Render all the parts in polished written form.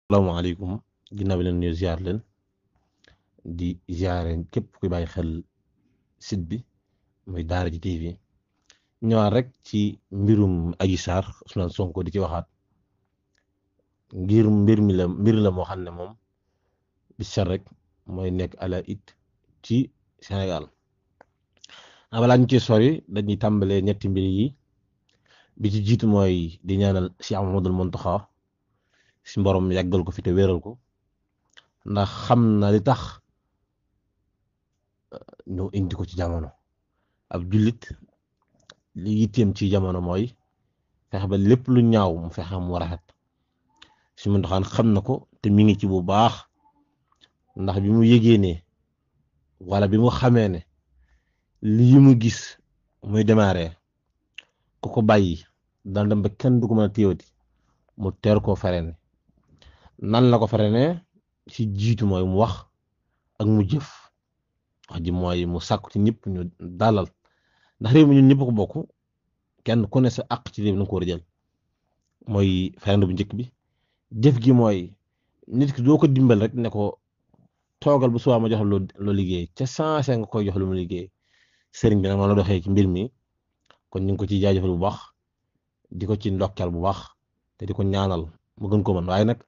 salaamaaleykum ginnaaw bi leen nuyu ziar leen di ziare képp kuy bàyyi xel site bi muy Daara J TV ñëwaat rek ci mbirum Adji Sarr Ousmane Sonko di ci waxaat ngir mbir la moo xam ne moom bi set rek mooy nekk ala it ci Sénégal balaa ñu ci sori dañuy tàmbalee ñetti mbir yi bi ci jiitu mooy di ñaanal Cheikh Mouhamadoul Mountakha si mborom yàggal ko fi te wéral ko ndax xam na li tax ñu indi ko ci jamono ab jullit li yitteem ci jamono mooy fexe ba lépp lu ñaaw mu fexe mu rafet si Mountakha xam na ko te mi ngi ci bu baax ndax bi mu yëgee ne wala bi mu xamee ne lii mu gis muy démarré ku ko bàyyi dana dem ba kenn du ko mën a téewati mu teer koo freiné nan la ko freiné ci jiitu mooy mu wax ak mu jëf wax ji mooy mu sàkku ci ñëpp ñu dalal ndax réew mi ñun ñëpp ko bokk kenn ku ne sa àq ci réew mi na ko war a jël mooy freiné bu njëkk bi jëf gi mooy nit ki doo ko dimbal rek ne ko toogal bu subaa ma jox loo liggéey ca sensé nga koy jox lu mu liggéey sëriñ bi nag noonu la doxee ci mbir mi kon ñu ngi ko ciy jaajëfal bu baax di ko ci ndokkeel bu baax te di ko ñaanal mu gën ko mën waaye nag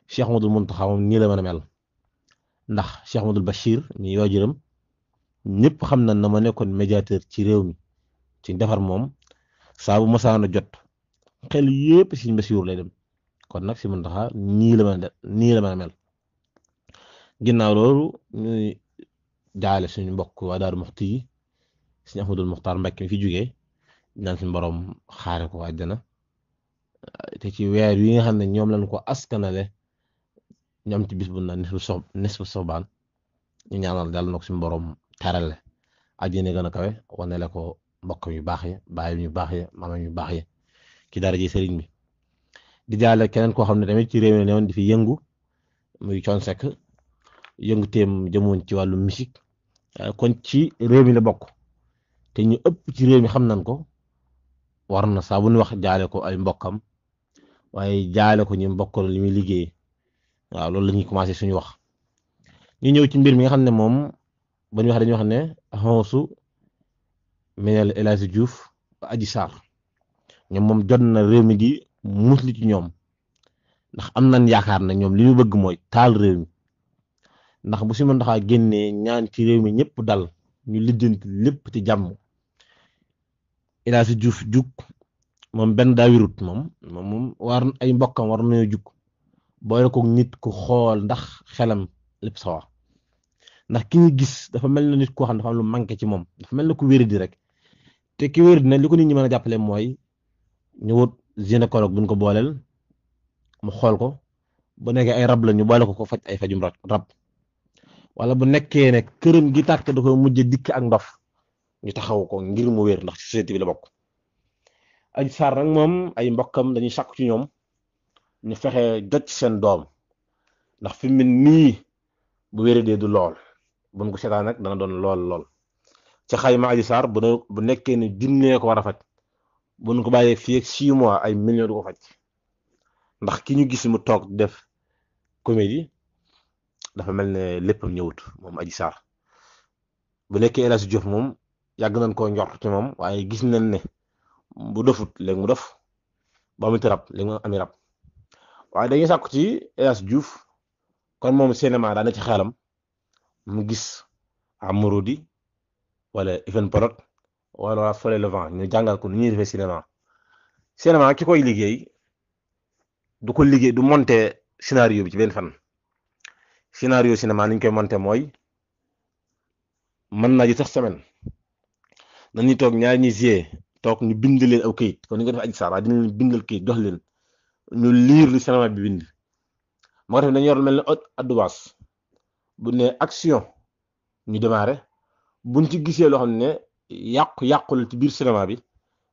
Cheikh Mouhamadoul Mountakha moom nii la mën a mel ndax Cheikh Mouhamadoul Bachir mi waajuram ñëpp xam na ma nekkoon médiateur ci réew mi ci defar moom saa bu masaana jot xel yépp si Bachir lay dem kon nag si Mountakha nii la mën a mel ginnaaw loolu ñuy jaale suñu mbokk waa Daaru Muxti yi suñu Ahmadul Muxtaar Mbàkke mi fi jógee ñaan suñu borom xaare ko àjjana te ci weer yi nga xam ne ñoom lañ ko askanale ñoom ci bis bu na nisfu sobaan ñu ñaanal dal na ko suñu borom terale àjjana gën a kawe wanele ko mbokk yu baax yi baay yu baax yi maama yu baax yi ci dara ji sëriñ bi di jaale keneen koo xam ne tamit ci réew mi ne woon di fi yëngu muy Thione Seck yëngu teem jëmoon ci wàllu musique kon ci réew mi la bokk te ñu ëpp ci réew mi xam nañ ko war na saa bu ñu wax jaale ko ay mbokkam waaye jaale ko ñu mbokkal li muy liggéey waaw loolu la ñuy commencé suñu wax ñu ñëw ci mbir mi nga xam ne moom ba ñu wax dañuy wax ne xonsu minel El Hadji Diouf Adji Sarr ñoom moom jot na réew mi gi musli ci ñoom ndax am nañ yaakaar na ñoom li ñu bëgg mooy taal réew mi ndax bu si Mountakha génnee ñaan ci réew mi ñëpp dal ñu lijjanti lépp ci jàmm El Hadji Diouf jug moom benn daa wirut moom war ay mbokkam war nañoo jug boole ko nit ku xool ndax xelam lépp sawa ndax ki ñu gis dafa mel na nit koo xam dafa am lu manqué ci moom dafa mel na ku wéradi rek te ki wéradi nag li ko nit ñi mën a jàppale mooy ñu wut gynécologue buñ ko booleel mu xool ko bu nekkee ay rab la ñu boole ko faj ay fajum rab wala bu nekkee ne këram gi tàkk da ko mujj dikk ak ndof ñu taxaw ko ngir mu wér ndax ci société bi la bokk. Adji Sarr nag moom ay mbokkam dañuy sàkku ci ñoom ñu fexe jot ci seen doom ndax fi mu nii bu wéradee du lool buñ ko seetaan nag dana doon lool ci xayma Adji Sarr bu nekkee ne junnee ko war a faj buñ ko bàyyee fii ak 6 mois ay millions du ko faj ndax ki ñu gis mu toog def comédie dafa mel ne léppam ñëwut moom Adji Sarr bu nekkee El Hadji Diouf moom yàgg nañ koo njort ci moom waaye gis nañ ne bu dofut léegi mu dof ba amati rab léegi mu ami rab waaye dañuy sàkku ci El Hadji Diouf kon moom cinéma daa na ci xelam mu gis Amorodi wala Evenprod wala Soleil Levant ñu jàngal ko nu ñuy defee cinéma ki koy liggéey du monter scénario bi ci benn fan scénario cinéma ni ñu koy monter mooy mën naa ji sax semaine dañuy toog ñaar ñi gisee toog ñu bind leen aw kayit kon ni nga def Adji Sarr waaye dina leen bindal kayit jox leen ñu liir li cinéma bi bind moo tax dañu yor mel ne addubaas bu ne action ñu démarré buñ ci gisee loo xam ne yàqul ci biir cinéma bi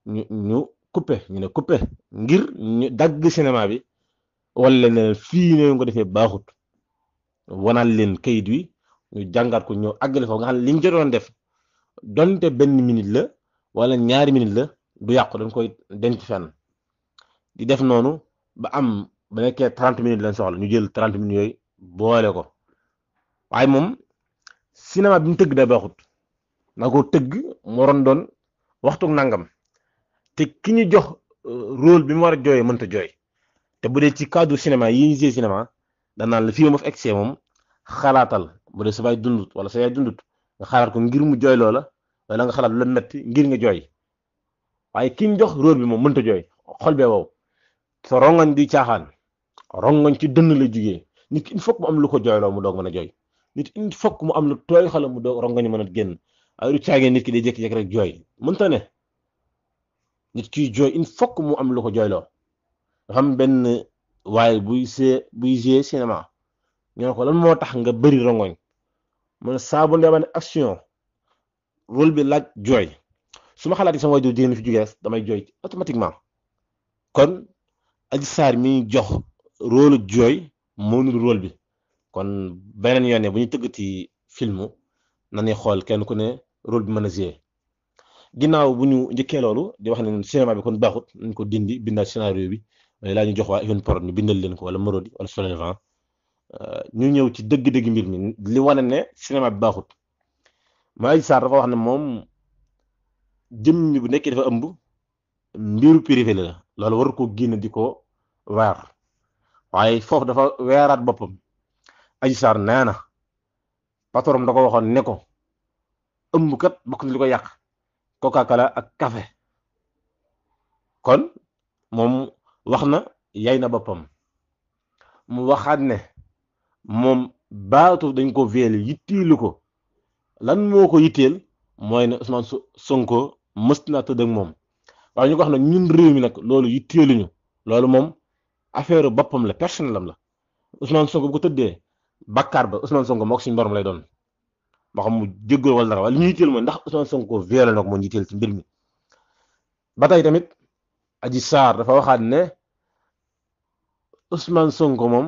ñu coupé ñu ne coupé ngir ñu dagg cinéma bi wala ne fii ne ko defee baaxut wanal leen kayit wi ñu jàngat ko ñëw àggale foofu nga xam ne li ñu jotoon def donte benn minute la wala ñaari minute la du yàqu dañ koy denc fenn di def noonu ba am ba nekkee 30 minutes lañ soxla ñu jël 30 minutes yooyu boole ko waaye moom cinéma bi mu tëgg da baaxut na ko tëgg moo waroon doon waxtu nangam te ki ñu jox rôle bi mu war a jooyee mënta jooy te bu dee ci cadre cinéma yi ñu gisee cinéma danaan la fii ma fa egsee moom xalaatal bu dee sa baay dundut wala sa yaay dundut nga xalaat ko ngir mu jooy loola wala nga xalaat lu la metti ngir nga jooy waaye ki ñu jox rôle bi moom mënta jooy xol bee wow sa rongañ di caaxaan rongañ ci dënn la jugee nit il faut que mu am lu ko jooyloo mu doog mën a jooy nit il faut que mu am lu tooy xala mu doog rongañ mën a génn ay du caagee nit ki day jékki-jékki rek jooy mënta ne nit kiy jooy il faut que mu am lu ko jooyloo dafa am benn waaye buy see cinéma ñu ne ko lan moo tax nga bëri rongoñ mu ne saa bu ndee ba ne action rôle bi laaj jooy su ma xalaatee sama waajur jigéen fi jógee damay jooy automatiquement kon Adji Sarr mi jox rôle jooy moo nul rôle bi kon beneen yoon ne bu ñu tëggati film nañuy xool kenn ku ne rôle bi mën a jouer ginnaaw bu ñu njëkkee loolu di wax ne cinéma bi kon baaxut nañ ko dindi bindaat scénario bi waaye laa ñu jox waa Evenprod ñu bindal leen ko wala Marodi wala Soleil ñu ñëw ci dëgg-dëgg mbir mi li wane ne cinéma bi baaxut mooy Adji Sarr dafa wax ne moom jëmm bu nekkee dafa ëmb mbiru privé la loolu war ko génn di ko weer waaye foofu dafa weeraat boppam Adji Sarr nee na patron da ko waxoon ne ko ëmb kat bokk na li ko yàq Coca-Cola ak café kon moom wax na yay na boppam mu waxaat ne moom baatu dañ ko violé yitteelu ko lan moo ko yitteel mooy ne Ousmane Sonko mës naa tëdd ak moom waaye ñu ko wax nag ñun réew mi nag loolu yitteeluñu loolu moom affaire boppam la personnel am la Ousmane Sonko bu ko tëddee bakkaar ba Ousmane Sonko moo ko suñu borom lay doon moo xam mu jéggoo wala dara waaye li ñu yitteel mooy ndax Ousmane Sonko violé na ko moo yitteel ci mbir mi ba tey tamit Adji Sarr dafa waxaat ne Ousmane Sonko moom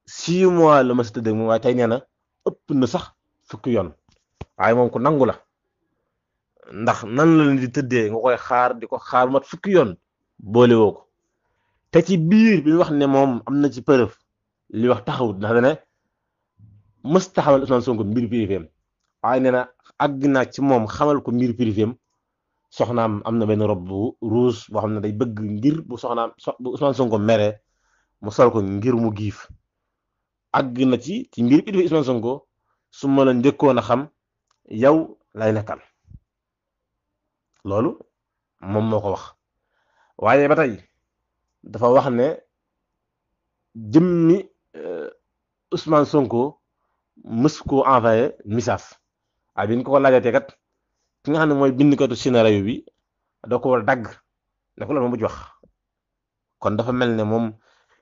6 mois la ma si tëdd ak moom waaye tey nee na ëpp na sax fukki yoon waaye moom ko nangu la ndax nan la leen di tëddee nga koy xaar di ko xaar mat fukki yoon boole woo ko te ci biir bi wax ne moom am na ci preuve li wax taxawut ndax dane mës taxawal Ousmane Sonko mbir privéem waaye nee na àgg naa ci moom xamal ko mbir privéem soxnaam am na benn robe bu rouge boo xam ne day bëgg ngir bu soxnaam bu Ousmane Sonko mere mu sol ko ngir mu giif àgg na ci mbir privé Ousmane Sonko su ma la njëkkoon a xam yow lay nekkal loolu moom moo ko wax waaye ba tey dafa wax ne jëmmi Ousmane Sonko mës koo envoyé message waaye bi ñu ko laajatee kat ki nga xam ne mooy bindkatu scénario bi da ko war a dagg ne ko loolu moom bu ci wax kon dafa mel ne moom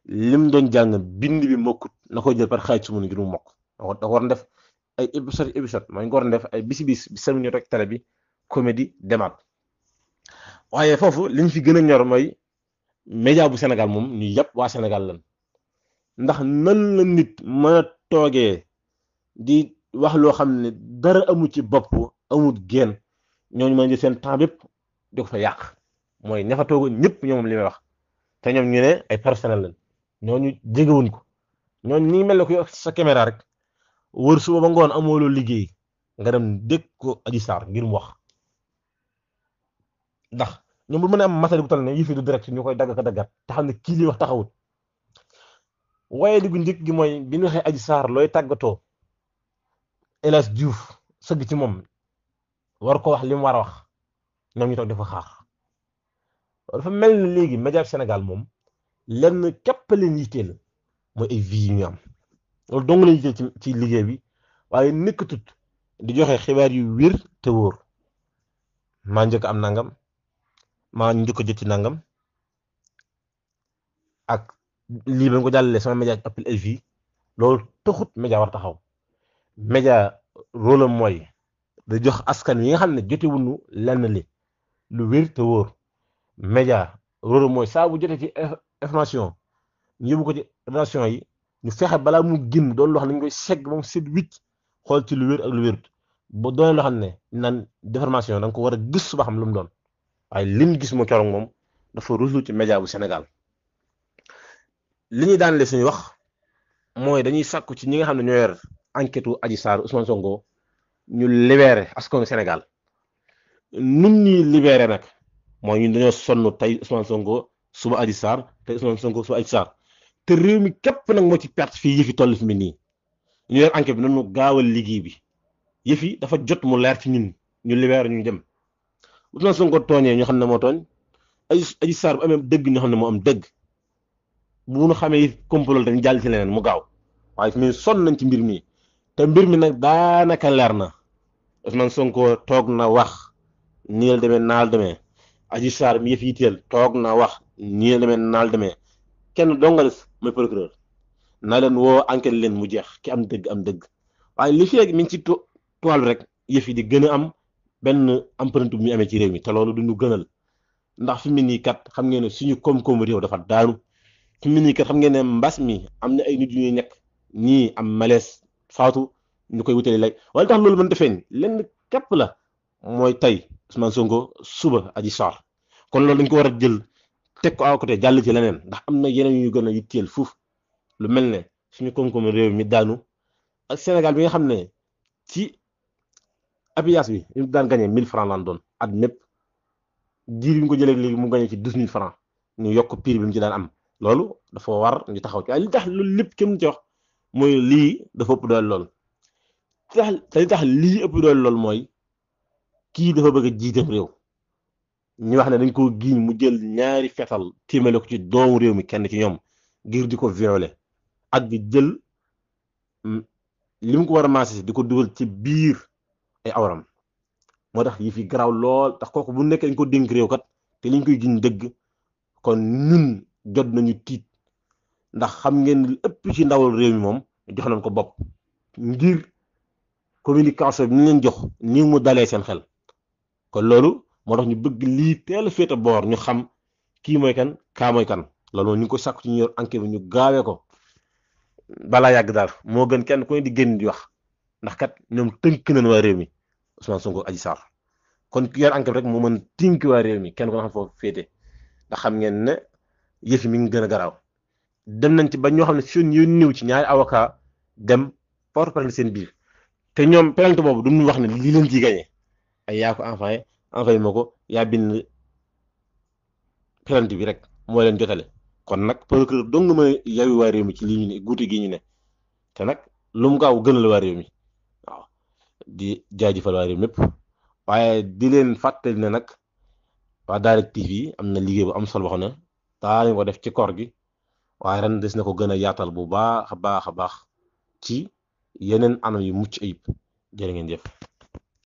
lim doon jàng bind bi mokkut na ko jël par xaaj su mu ngir mu mokk da ko war a def ay épisode mooy nga war a def ay bis bi 5 minutes rek télé bi comédie demaat waaye foofu liñ fi gën a ñor mooy média bu Sénégal moom ñu yàpp waa Sénégal lan ndax nan la nit mën a toogee di wax loo xam ne dara amu ci bopp amut génn ñooñu mën a jël seen temps bépp di ko fa yàq mooy ña fa toog ñëpp ñoom li may wax te ñoom ñu ne ay personnel lañ ñooñu jegewuñ ko ñooñu ni mel ne ko sa caméra rek wër suba ba ngoon amoo loo liggéey nga dem dégg ko Adji Sarr ngir mu wax ndax ñoom bu mën a am matériel bu tal ne yëfi du direct ñu koy dagg ka daggat te xam ne kii li wax taxawut waaye diggu njëkk gi mooy bi ñu waxee Adji Sarr looy tàggatoo El Hadj Diouf sëgg ci moom war ko wax li mu war a wax ñoom ñu toog dafa xaar dafa mel ni léegi média Sénégal moom lenn képp leen yitteel mooy ay vie yu ñu am loolu dong la yitteel ci liggéey bi waaye nekkatut di joxe xibaar yu wér te wóor maa njëkk am nangam maa njëkk a jot ci nangam ak lii ba nga ko jàllalee sama média Apple TV loolu taxut média war taxaw média rôle am mooy da jox askan wi nga xam ne jotewuñu lenn li lu wér te wóor média rôle am mooy saa bu jotee ci information ñu yóbbu ko ci rédaction yi ñu fexe balaa mu génn doon loo xam ne dañ koy segg moom set wicc xool ci lu wér ak lu wérut ba doone loo xam ne naan déformation da nga ko war a gëstu ba xam lu mu doon waaye lim gis mu keroog moom dafa ruslu ci média bu Sénégal li ñuy daanale suñu wax mooy dañuy sàkku ci ñi nga xam ne ñoo yor enquête u Adji Sarr Ousmane Sonko ñu libéré askanu Sénégal nun ñuy libéré nag mooy ñun dañoo sonn tey Ousmane Sonko suba Adji Sarr tey Ousmane Sonko suba Adji Sarr te réew mi képp nag moo ci perte fii yëfi toll fi mu nii ñu yor enquête bi nañu gaawal liggéey bi yëfi dafa jot mu leer ci ñun ñu libéré ñu dem Ousmane Sonko tooñee ñu xam ne moo tooñ Adji Sarr bu amee dëgg ñu xam ne moo am dëgg bu ñu xamee complot dañu jàll ci leneen mu gaaw waaye fi mu sonn nañ ci mbir mi te mbir mi nag daanaka leer na Ousmane Sonko toog na wax nii la demee naal demee Adji Sarr mi yëf yitteel toog na wax nii la demee naal demee kenn dongalis mooy procureur na leen woo enquête leen mu jeex ki am dëgg am dëgg waaye li fi mi ngi ci toile rek yëf yi di gën a am benn empreinte bu muy amee ci réew mi te loolu du ñu gënal ndax fi mu nii kat xam ngeen ne suñu koom-koomu réew dafa daanu fi mu nii kat xam ngeen ne mbas mi am na ay nit yu ñuy ñekk ñii am malaise faatu ñu koy wutali lay wala tax loolu mënta feeñ lenn képp la mooy tey Ousmane Sonko suba Adji Sarr kon loolu dañ ko war a jël teg ko à côté jàll ci leneen ndax am na yeneen yu gën a yitteel fuuf lu mel ne suñu koom-koomu réew mi daanu ak Sénégal bi nga xam ne ci abiyaas bi ñu daan gagné 1000 francs laan doon at mépp diir bi ñu ko jëlee léegi mu gagné ci 12000 francs ñu yokk prix bi mu ci daan am loolu dafa war ñu taxaw ci waaye li tax loolu lépp kenn ci wax mooy lii dafa ëpp doole lool te li tax lii ëpp doole lool mooy kii dafa bëgg a jiiteem réew ñu wax ne dañ ko giiñ mu jël ñaari fetal téemale ko ci doomu réew mi kenn ci ñoom ngir di ko violer ak di jël li mu ko war a maase di ko dugal ci biir ay awram moo tax yi fi garaaw lool tax kooku bu nekkee dañ ko dénk réew kat te liñ koy giñ dëgg kon ñun jot nañu tiit ndax xam ngeen li ëpp ci ndawal réew mi moom jox nañ ko bopp ngir communication bi ñu leen jox ni mu dalee seen xel kon loolu moo tax ñu bëgg lii teel a féete boor ñu xam kii mooy kan kaa mooy kan loolu ñu ngi ko sàkku ci ñu yor enquête bi ñu gaawee ko balaa yàgg daal moo gën kenn ku ne di génn di wax ndax kat ñoom tënk nañ waa réew mi Ousmane Sonko Adji Sarr kon ki yor enquête rek moo mën tënk waa réew mi kenn ko na xam foofu féete ndax xam ngeen ne yëf yi mi ngi gën a garaaw dem nañ ci ba ñoo xam ne seen yoon ñëw ci ñaari avocat dem porte plainte seen biir te ñoom plainte boobu duñu wax ne lii leen ciy gagné ay yaa ko envoyé ma ko yaa bind plainte bi rek moo leen jotale kon nag procureur dong nga mën a yawi waa réew mi ci lii ñu ne guute gi ñu ne te nag lu mu gaaw gënal waa réew mi waaw di jaajëfal waa réew mépp waaye di leen fàttali ne nag waa Daara TV am na liggéey bu am solo boo xam ne daa lañ ko def ci koor gi waaye ren des na ko gën a yaatal bu baax a baax a baax ci yeneen anam yu mucc ayib jërë ngeen jëf